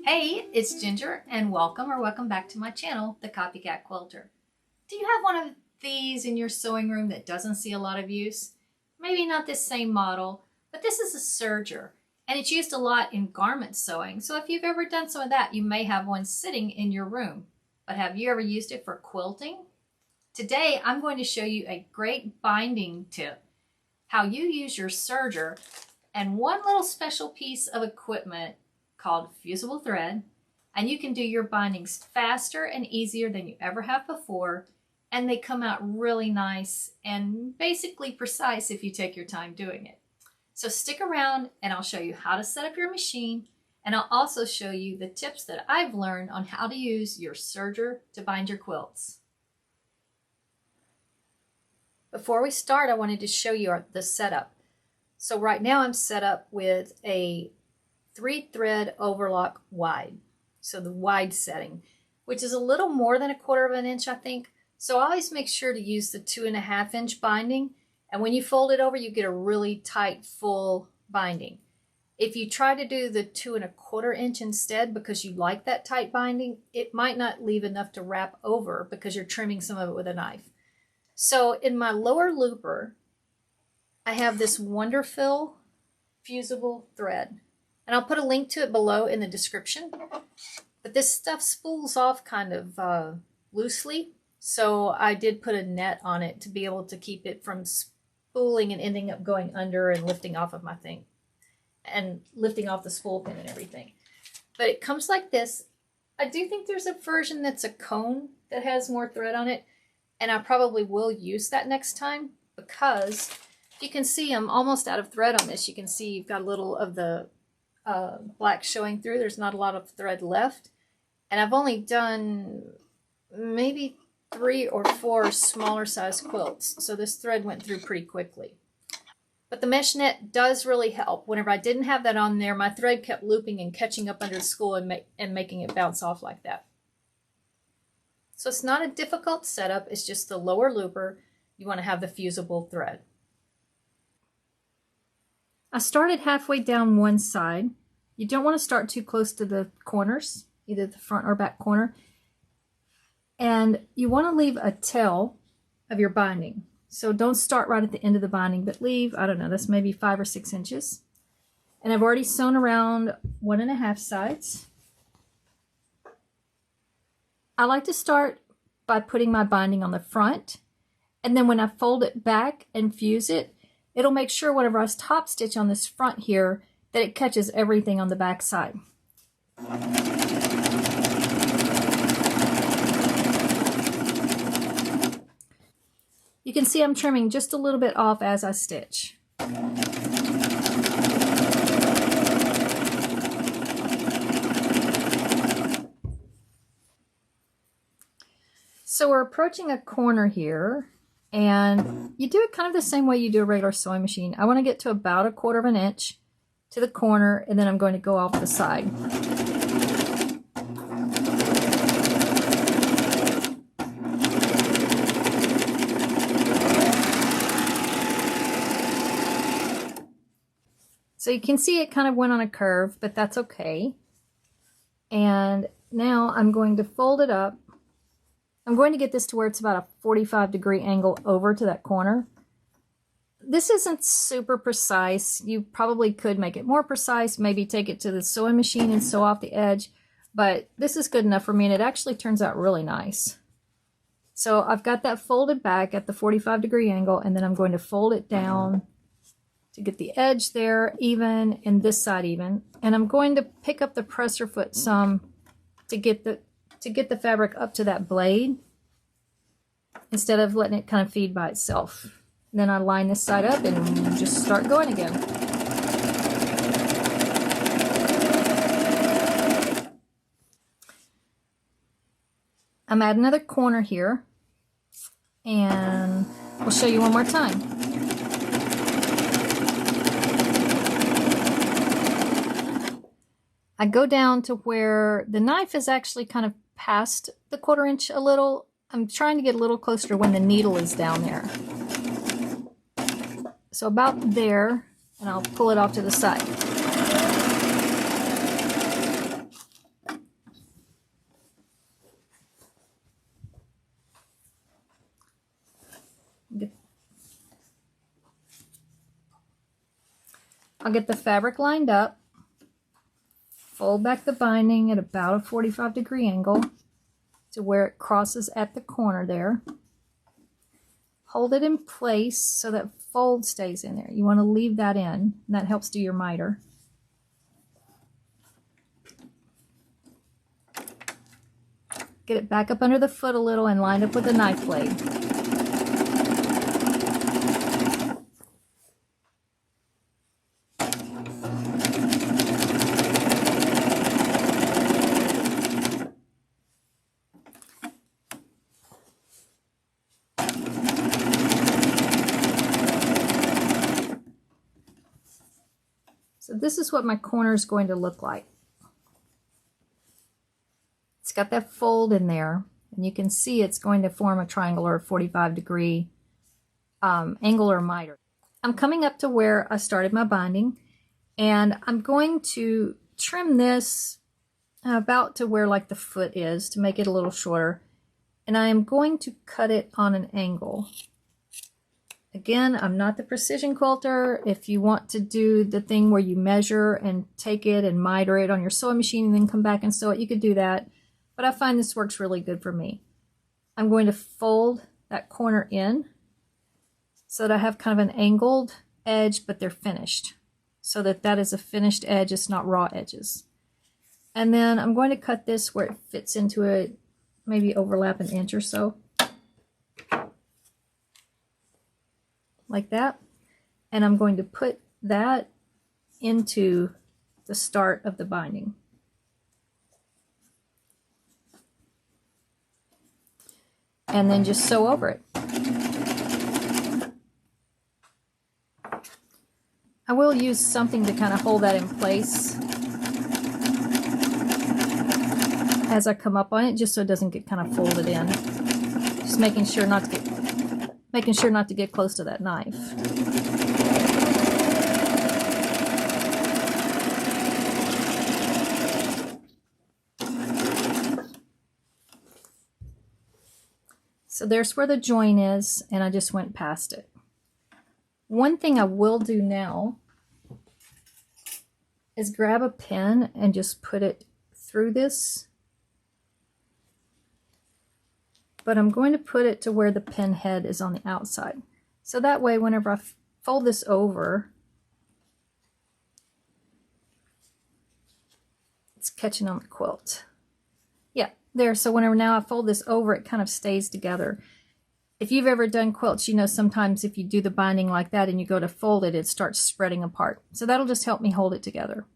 Hey, it's Ginger and welcome back to my channel, The Copycat Quilter. Do you have one of these in your sewing room that doesn't see a lot of use? Maybe not this same model, but this is a serger and it's used a lot in garment sewing. So if you've ever done some of that, you may have one sitting in your room. But have you ever used it for quilting? Today, I'm going to show you a great binding tip, how you use your serger and one little special piece of equipment called fusible thread, and you can do your bindings faster and easier than you ever have before, and they come out really nice and basically precise if you take your time doing it. So stick around and I'll show you how to set up your machine, and I'll also show you the tips that I've learned on how to use your serger to bind your quilts. Before we start, I wanted to show you the setup. So right now I'm set up with a 3-thread overlock wide, so the wide setting, which is a little more than 1/4 of an inch, I think. So I always make sure to use the 2.5 inch binding, and when you fold it over, you get a really tight, full binding. If you try to do the 2.25 inch instead, because you like that tight binding, it might not leave enough to wrap over because you're trimming some of it with a knife. So in my lower looper, I have this Wonderfil fusible thread. And I'll put a link to it below in the description. But this stuff spools off kind of loosely. So I did put a net on it to be able to keep it from spooling and ending up going under and lifting off of my thing. And lifting off the spool pin and everything. But it comes like this. I do think there's a version that's a cone that has more thread on it. And I probably will use that next time. Because you can see I'm almost out of thread on this. You can see you've got a little of the black showing through. There's not a lot of thread left, and I've only done maybe 3 or 4 smaller size quilts, so this thread went through pretty quickly. But the mesh net does really help. Whenever I didn't have that on there, my thread kept looping and catching up under the spool and making it bounce off like that. So it's not a difficult setup, it's just the lower looper. You want to have the fusible thread. I started halfway down one side. You don't want to start too close to the corners, either the front or back corner. And you want to leave a tail of your binding. So don't start right at the end of the binding, but leave, I don't know, that's maybe 5 or 6 inches. And I've already sewn around 1.5 sides. I like to start by putting my binding on the front. And then when I fold it back and fuse it, it'll make sure whenever I top stitch on this front here that it catches everything on the back side. You can see I'm trimming just a little bit off as I stitch. So we're approaching a corner here. And you do it kind of the same way you do a regular sewing machine. I want to get to about 1/4 of an inch to the corner, and then I'm going to go off the side. So you can see it kind of went on a curve, but that's okay. And now I'm going to fold it up. I'm going to get this to where it's about a 45-degree angle over to that corner. This isn't super precise. You probably could make it more precise, maybe take it to the sewing machine and sew off the edge, but this is good enough for me, and it actually turns out really nice. So I've got that folded back at the 45-degree angle, and then I'm going to fold it down to get the edge there even and this side even. And I'm going to pick up the presser foot some to get the fabric up to that blade instead of letting it kind of feed by itself. And then I line this side up and just start going again. I'm at another corner here, and we'll show you one more time. I go down to where the knife is actually kind of past the 1/4 inch a little. I'm trying to get a little closer to when the needle is down there. So about there, and I'll pull it off to the side. I'll get the fabric lined up, fold back the binding at about a 45-degree angle to where it crosses at the corner there. Hold it in place so that fold stays in there. You want to leave that in, and that helps do your miter. Get it back up under the foot a little and line up with the knife blade. So this is what my corner is going to look like. It's got that fold in there, and you can see it's going to form a triangle or a 45-degree angle or miter. I'm coming up to where I started my binding, and I'm going to trim this about to where like the foot is to make it a little shorter, and I am going to cut it on an angle. Again, I'm not the precision quilter. If you want to do the thing where you measure and take it and miter it on your sewing machine and then come back and sew it, you could do that. But I find this works really good for me. I'm going to fold that corner in so that I have kind of an angled edge, but they're finished. So that is a finished edge, it's not raw edges. And then I'm going to cut this where it fits into it, maybe overlap an inch or so. Like that. And I'm going to put that into the start of the binding. And then just sew over it. I will use something to kind of hold that in place as I come up on it, just so it doesn't get kind of folded in. Just making sure not to get close to that knife. So there's where the join is, and I just went past it. One thing I will do now is grab a pin and just put it through this. But I'm going to put it to where the pin head is on the outside. So that way, whenever I fold this over, it's catching on the quilt. Yeah, there. So whenever now I fold this over, it kind of stays together. If you've ever done quilts, you know sometimes if you do the binding like that and you go to fold it, it starts spreading apart. So that'll just help me hold it together.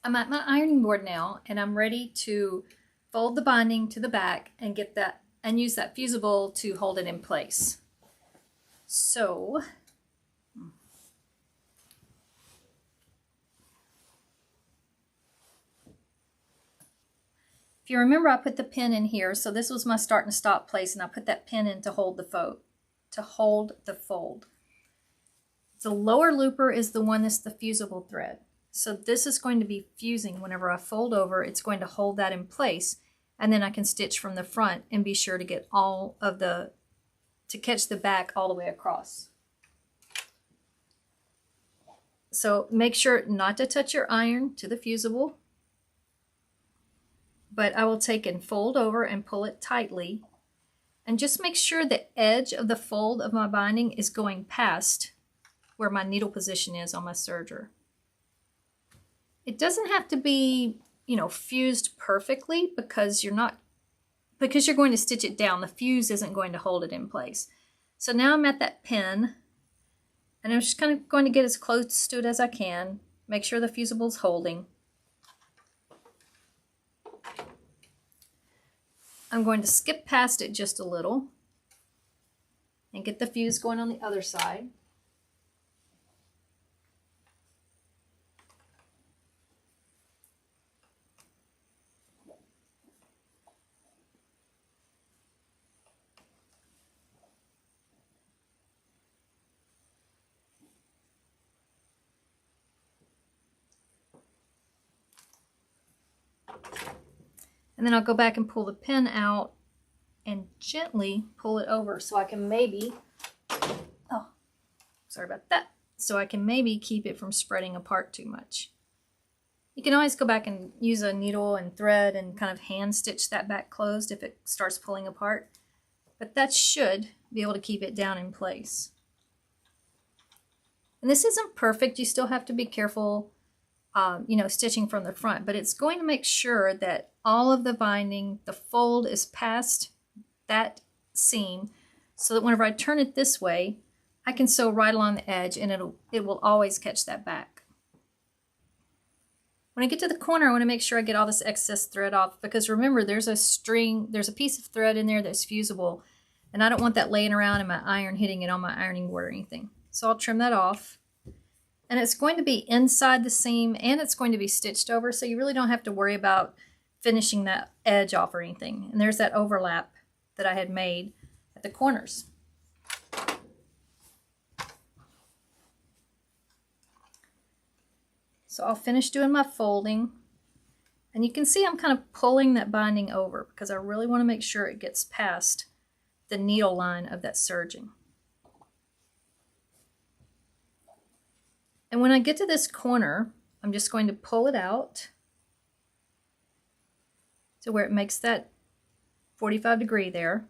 I'm at my ironing board now, and I'm ready to fold the binding to the back and get that and use that fusible to hold it in place. So if you remember, I put the pin in here, so this was my start and stop place, and I put that pin in to hold the fold. The lower looper is the one that's the fusible thread. So this is going to be fusing whenever I fold over. It's going to hold that in place, and then I can stitch from the front and be sure to get to catch the back all the way across. So make sure not to touch your iron to the fusible, but I will take and fold over and pull it tightly, and just make sure the edge of the fold of my binding is going past where my needle position is on my serger. It doesn't have to be, you know, fused perfectly because you're going to stitch it down. The fuse isn't going to hold it in place. So now I'm at that pin, and I'm just kind of going to get as close to it as I can. Make sure the fusible's holding. I'm going to skip past it just a little and get the fuse going on the other side. And then I'll go back and pull the pin out and gently pull it over so I can maybe, oh, sorry about that, so I can maybe keep it from spreading apart too much. You can always go back and use a needle and thread and kind of hand stitch that back closed if it starts pulling apart, but that should be able to keep it down in place. And this isn't perfect, you still have to be careful, you know, stitching from the front, but it's going to make sure that all of the binding, the fold is past that seam, so that whenever I turn it this way, I can sew right along the edge and it will always catch that back. When I get to the corner, I want to make sure I get all this excess thread off, because remember, there's a piece of thread in there that's fusible, and I don't want that laying around in my iron hitting it on my ironing board or anything. So I'll trim that off. And it's going to be inside the seam and it's going to be stitched over, so you really don't have to worry about finishing that edge off or anything. And there's that overlap that I had made at the corners. So I'll finish doing my folding. And you can see I'm kind of pulling that binding over because I really want to make sure it gets past the needle line of that serging. And when I get to this corner, I'm just going to pull it out to where it makes that 45 degree there.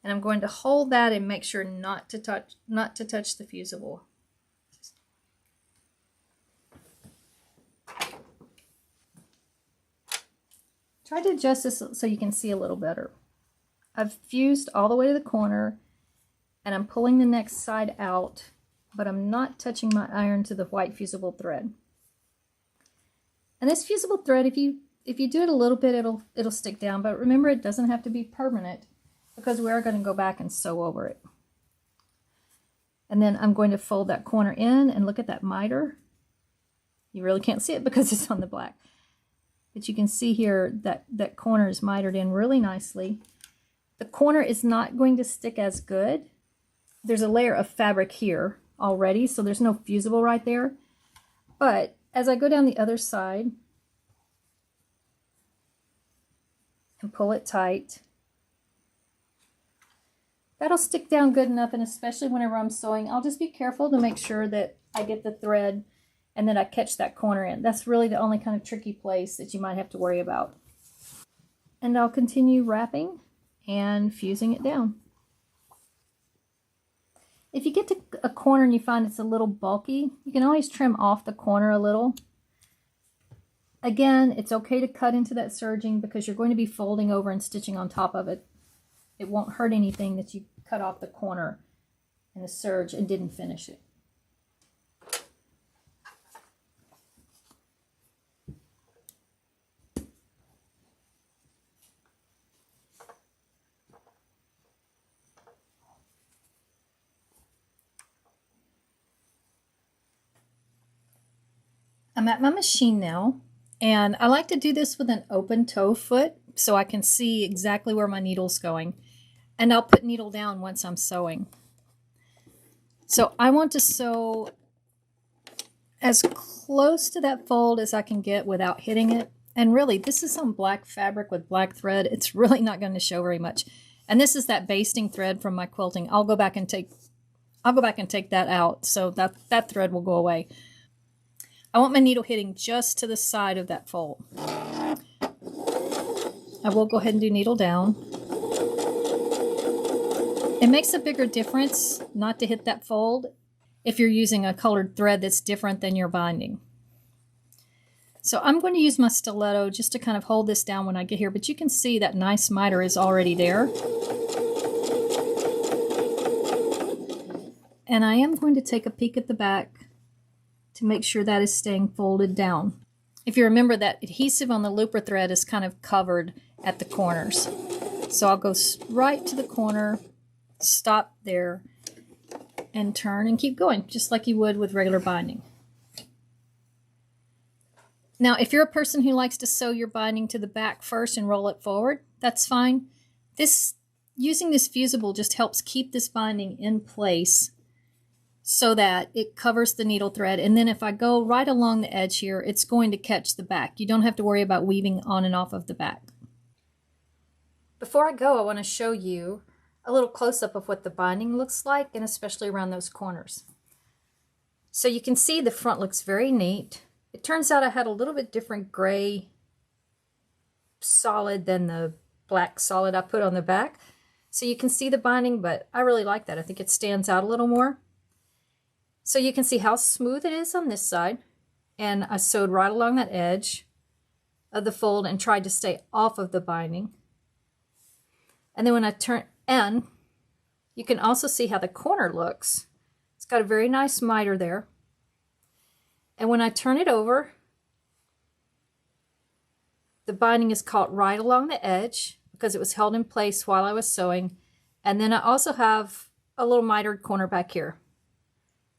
And I'm going to hold that and make sure not to touch the fusible. Try to adjust this so you can see a little better. I've fused all the way to the corner and I'm pulling the next side out, but I'm not touching my iron to the white fusible thread. And this fusible thread, if you do it a little bit, it'll stick down, but remember, it doesn't have to be permanent because we are going to go back and sew over it. And then I'm going to fold that corner in and look at that miter. You really can't see it because it's on the black. But you can see here that that corner is mitered in really nicely. The corner is not going to stick as good. There's a layer of fabric here already, so there's no fusible right there. But as I go down the other side and pull it tight, that'll stick down good enough, and especially whenever I'm sewing, I'll just be careful to make sure that I get the thread and then I catch that corner in. That's really the only kind of tricky place that you might have to worry about. And I'll continue wrapping and fusing it down. If you get to a corner and you find it's a little bulky, you can always trim off the corner a little. Again, it's okay to cut into that serging because you're going to be folding over and stitching on top of it. It won't hurt anything that you cut off the corner in the serge and didn't finish it. I'm at my machine now, and I like to do this with an open toe foot so I can see exactly where my needle's going. And I'll put needle down once I'm sewing. So I want to sew as close to that fold as I can get without hitting it. And really, this is some black fabric with black thread. It's really not going to show very much. And this is that basting thread from my quilting. I'll go back and take that out so that thread will go away. I want my needle hitting just to the side of that fold. I will go ahead and do needle down. It makes a bigger difference not to hit that fold if you're using a colored thread that's different than your binding. So I'm going to use my stiletto just to kind of hold this down when I get here, but you can see that nice miter is already there. And I am going to take a peek at the back to make sure that is staying folded down. If you remember, that adhesive on the looper thread is kind of covered at the corners. So I'll go right to the corner, stop there, and turn and keep going, just like you would with regular binding. Now, if you're a person who likes to sew your binding to the back first and roll it forward, that's fine. Using this fusible just helps keep this binding in place so that it covers the needle thread. And then if I go right along the edge here, it's going to catch the back. You don't have to worry about weaving on and off of the back. Before I go, I want to show you a little close-up of what the binding looks like, and especially around those corners. So you can see the front looks very neat. It turns out I had a little bit different gray solid than the black solid I put on the back. So you can see the binding, but I really like that. I think it stands out a little more. So you can see how smooth it is on this side. And I sewed right along that edge of the fold and tried to stay off of the binding. And then when I turn, and you can also see how the corner looks. It's got a very nice miter there. And when I turn it over, the binding is caught right along the edge because it was held in place while I was sewing. And then I also have a little mitered corner back here.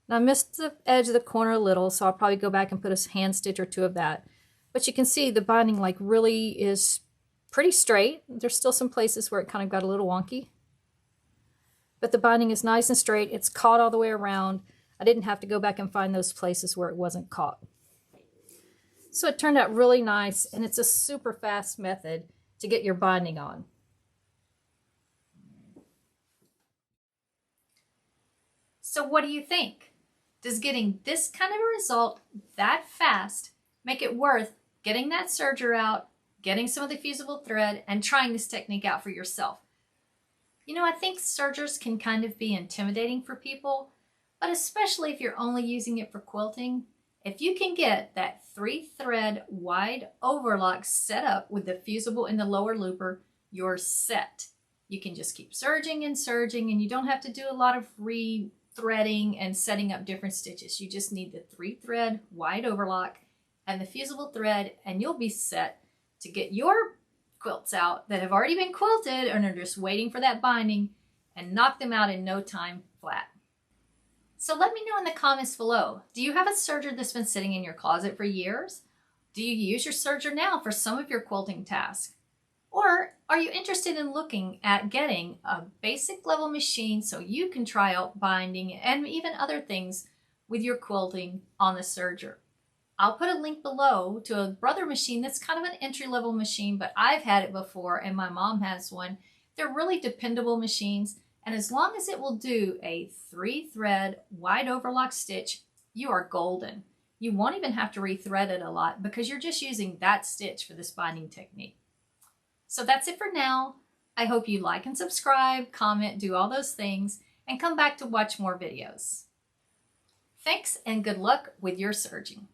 Now I missed the edge of the corner a little, so I'll probably go back and put a hand stitch or two of that. But you can see the binding like really is pretty straight. There's still some places where it kind of got a little wonky. But the binding is nice and straight. It's caught all the way around. I didn't have to go back and find those places where it wasn't caught. So it turned out really nice, and it's a super fast method to get your binding on. So what do you think? Does getting this kind of a result that fast make it worth getting that serger out, getting some of the fusible thread, and trying this technique out for yourself? You know, I think sergers can kind of be intimidating for people, but especially if you're only using it for quilting, if you can get that 3-thread wide overlock set up with the fusible in the lower looper, you're set. You can just keep serging and serging, and you don't have to do a lot of re-threading and setting up different stitches. You just need the 3-thread wide overlock and the fusible thread, and you'll be set to get your quilts out that have already been quilted and are just waiting for that binding, and knock them out in no time flat. So let me know in the comments below, do you have a serger that's been sitting in your closet for years? Do you use your serger now for some of your quilting tasks? Or are you interested in looking at getting a basic level machine so you can try out binding and even other things with your quilting on the serger? I'll put a link below to a brother machine that's kind of an entry-level machine, but I've had it before and my mom has one. They're really dependable machines, and as long as it will do a 3-thread wide overlock stitch, you are golden. You won't even have to rethread it a lot because you're just using that stitch for this binding technique. So that's it for now. I hope you like and subscribe, comment, do all those things, and come back to watch more videos. Thanks and good luck with your serging.